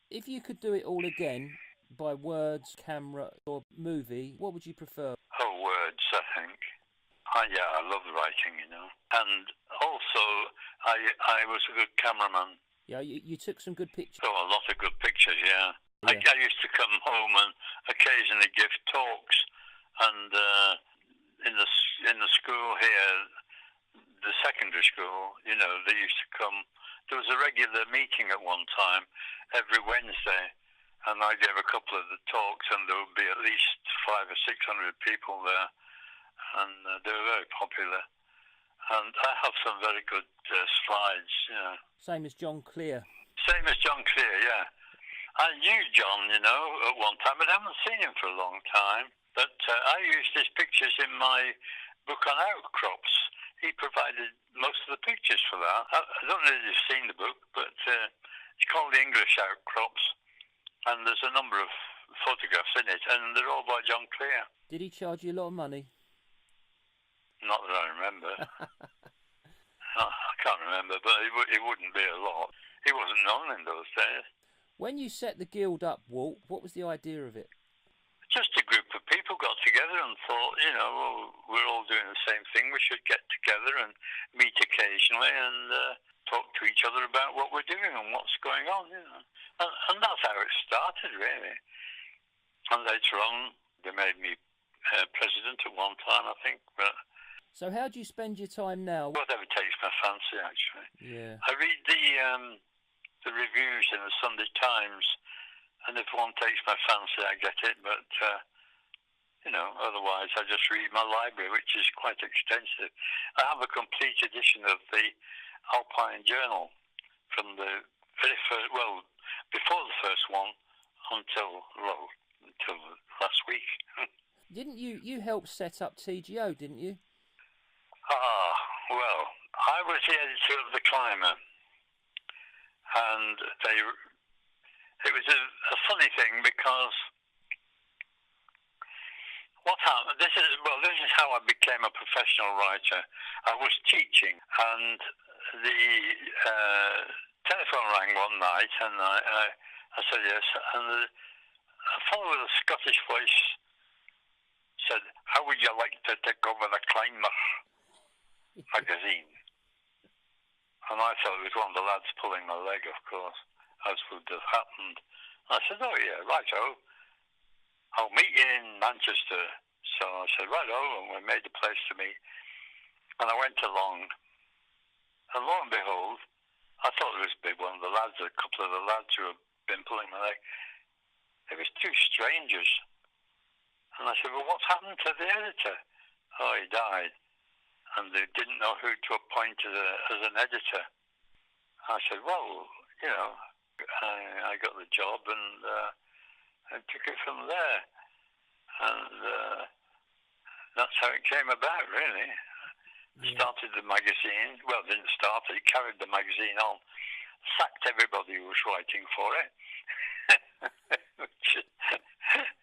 If you could do it all again by words, camera, or movie, what would you prefer? Oh, words, I think. Yeah, I love writing, And also, I was a good cameraman. Yeah, you took some good pictures. Oh, a lot of good pictures, yeah. I used to come home and occasionally give talks, and in the school here, the secondary school, they used to come. There was a regular meeting at one time every Wednesday, and I gave a couple of the talks, and there would be at least 500 or 600 people there, and they were very popular. And I have some very good slides, Same as John Clear. Same as John Clear, yeah. I knew John, at one time, but I haven't seen him for a long time. But I used his pictures in my book on outcrops. He provided most of the pictures for that. I don't know if you've seen the book, but it's called The English Outcrops, and there's a number of photographs in it, and they're all by John Clear. Did he charge you a lot of money? Not that I remember. I can't remember, but it wouldn't be a lot. He wasn't known in those days. When you set the guild up, Walt, what was the idea of it? Just a group of people got together and thought, we're all doing the same thing. We should get together and meet occasionally and talk to each other about what we're doing and what's going on, And that's how it started, really. And later on, they made me president at one time, I think. But so how do you spend your time now? Whatever takes my fancy, actually. Yeah. I read the reviews in the Sunday Times, and if one takes my fancy, I get it. But otherwise, I just read my library, which is quite extensive. I have a complete edition of the Alpine Journal from the very first, before the first one, until last week. Didn't you help set up TGO, didn't you? I was the editor of The Climber, and it was a funny thing because what happened, this is how I became a professional writer. I was teaching, and the telephone rang one night, and I said yes, and a fellow with a Scottish voice said, "How would you like to take over The Climber magazine?" And I thought it was one of the lads pulling my leg, of course, as would have happened. I said, "Oh yeah, righto, I'll meet you in Manchester." So I said, "Righto," and we made a place to meet. And I went along, and lo and behold, I thought it was one of the lads, a couple of the lads who had been pulling my leg. It was two strangers. And I said, "Well, what's happened to the editor?" "Oh, he died. And they didn't know who to appoint as an editor." I said, "Well, I got the job and I took it from there." And that's how it came about, really. Yeah. Started the magazine. Well, didn't start it. Carried the magazine on. Sacked everybody who was writing for it.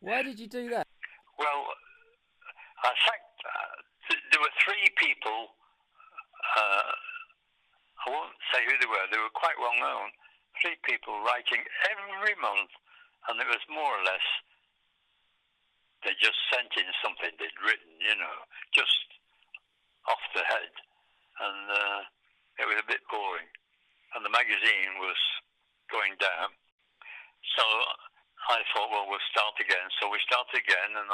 Why did you do that? Well, I sacked. There were three people. I won't say who they were. They were quite well known. Three people writing every month, and it was more or less. They just sent in something they'd written, just off the head, and it was a bit boring. And the magazine was going down, so I thought, well, we'll start again. So we started again, and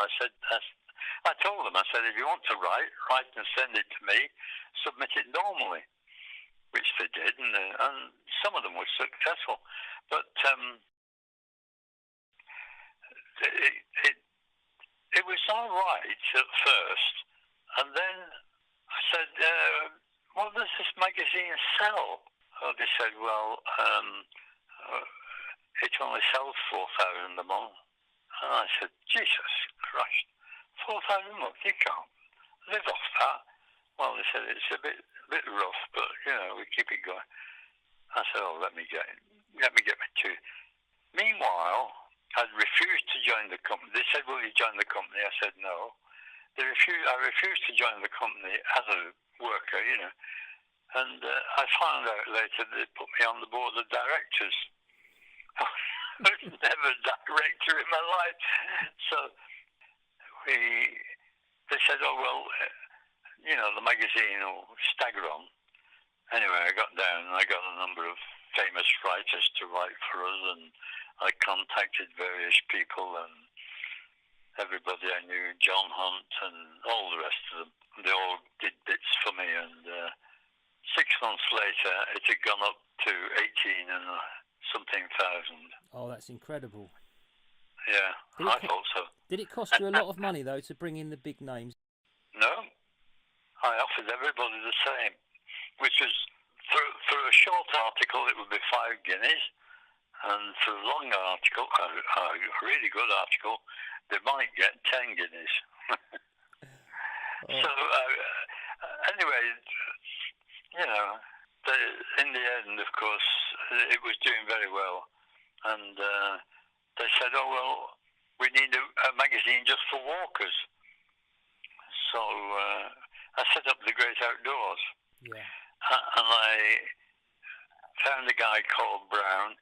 I told them, I said, "If you want to write and send it to me, submit it normally," which they did, and some of them were successful. But it was all right at first, and then I said, "What does this magazine sell?" Oh, they said, "Well, it only sells 4,000 a month." And I said, "Jesus Christ, 4,000 a month? You can't. live off that. Well, they said it's a bit rough, but we keep it going. I said, oh, let me get my two. Meanwhile, I'd refused to join the company. They said, will you join the company? I said, no. I refused to join the company as a worker, and I found out later they put me on the board of directors. I was never a director in my life. So they said, oh, well, the magazine will stagger on. Anyway, I got down and I got a number of famous writers to write for us, and I contacted various people and everybody I knew, John Hunt and all the rest of them. They all did bits for me, and 6 months later it had gone up to 18 and something thousand. Oh, that's incredible. Yeah, I thought so. Did it cost you a lot of money, though, to bring in the big names? No. I offered everybody the same, which was, for a short article, it would be 5 guineas, and for a long article, a really good article, they might get 10 guineas. So, anyway, in the end, of course, it was doing very well, and they said, oh, well, we need a magazine just for walkers. So I set up the Great Outdoors. Yeah. And I found a guy called Brown,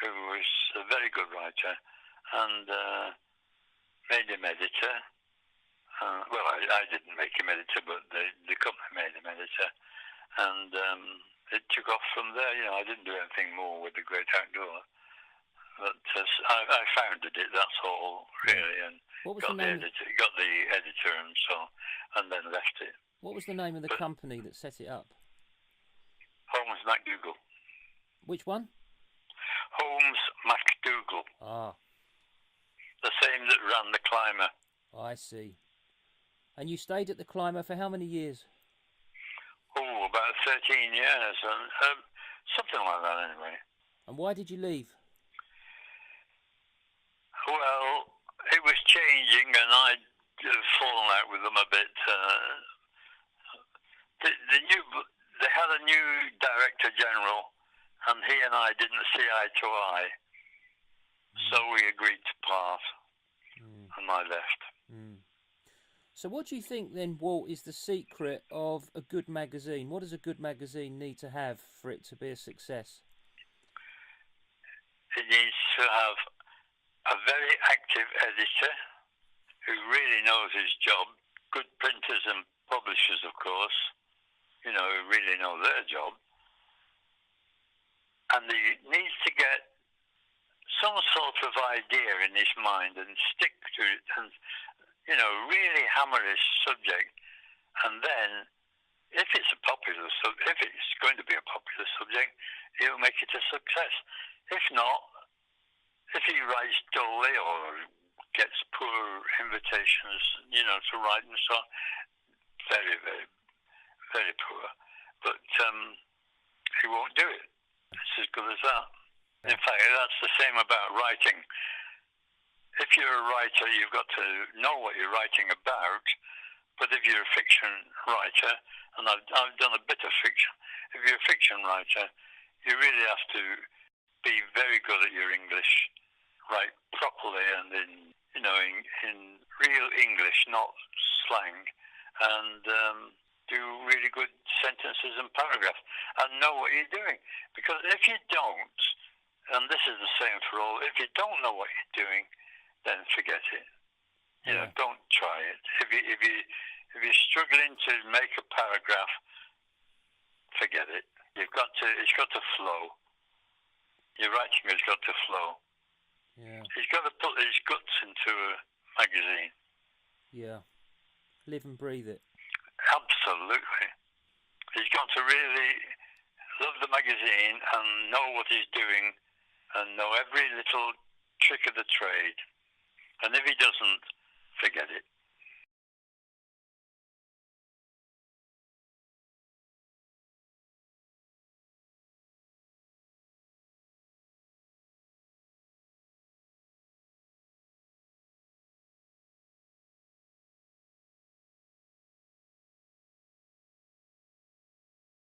who was a very good writer, and made him editor. Well, I didn't make him editor, but the company made him editor. And it took off from there. I didn't do anything more with the Great Outdoor. But I founded it, that's all, really, and got the editor and so, and then left it. What was the name of the company that set it up? Holmes MacDougall. Which one? Holmes MacDougall. Ah. The same that ran the Climber. I see. And you stayed at the Climber for how many years? Oh, about 13 years, something like that anyway. And why did you leave? Well, it was changing, and I'd fallen out with them a bit. They had a new director general, and he and I didn't see eye to eye. So we agreed to part, and I left. So what do you think then, Walt, is the secret of a good magazine? What does a good magazine need to have for it to be a success? It needs to have a very active editor who really knows his job, good printers and publishers, of course, who really know their job. And he needs to get some sort of idea in his mind and stick to it and, really hammer his subject. And then, if it's going to be a popular subject, he'll make it a success. If not, if he writes dully or gets poor invitations, to write and so on, very, very, very poor. But he won't do it. It's as good as that. In fact, that's the same about writing. If you're a writer, you've got to know what you're writing about. But if you're a fiction writer, and I've done a bit of fiction, if you're a fiction writer, you really have to be very good at your English, write properly and in real English, not slang, and do really good sentences and paragraphs, and know what you're doing. Because if you don't, and this is the same for all, if you don't know what you're doing, then forget it. Don't try it. If you're struggling to make a paragraph, forget it. It's got to flow. Your writing has got to flow. Yeah. He's got to put his guts into a magazine. Yeah. Live and breathe it. Absolutely. He's got to really love the magazine and know what he's doing and know every little trick of the trade. And if he doesn't, forget it.